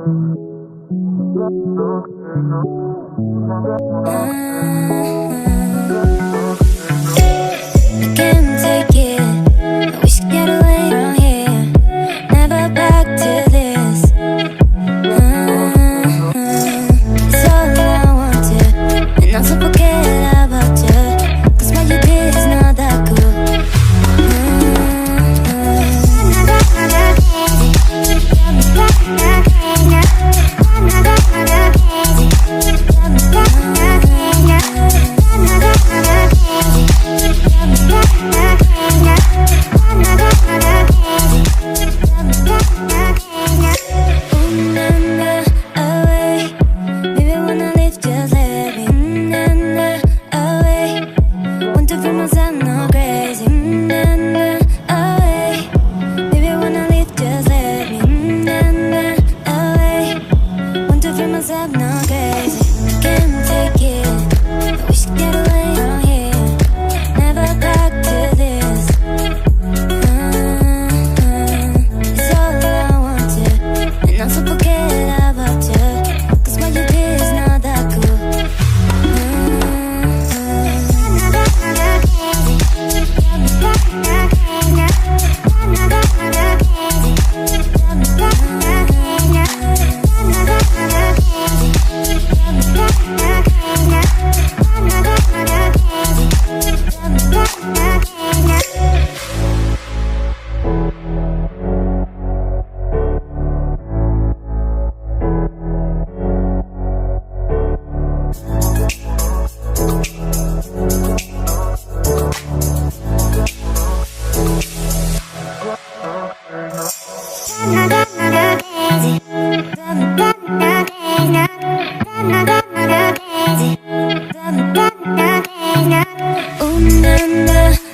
I can't take it. We should get away from here. Never back to this. It's all I wanted, and also forget about you. 'Cause what you did is not that cool. I'm not crazy, can't take it. We should get away from here. Never back to this. It's all I wanted, and also forget about you. 'Cause what you did is not that cool. Ooh, na, na.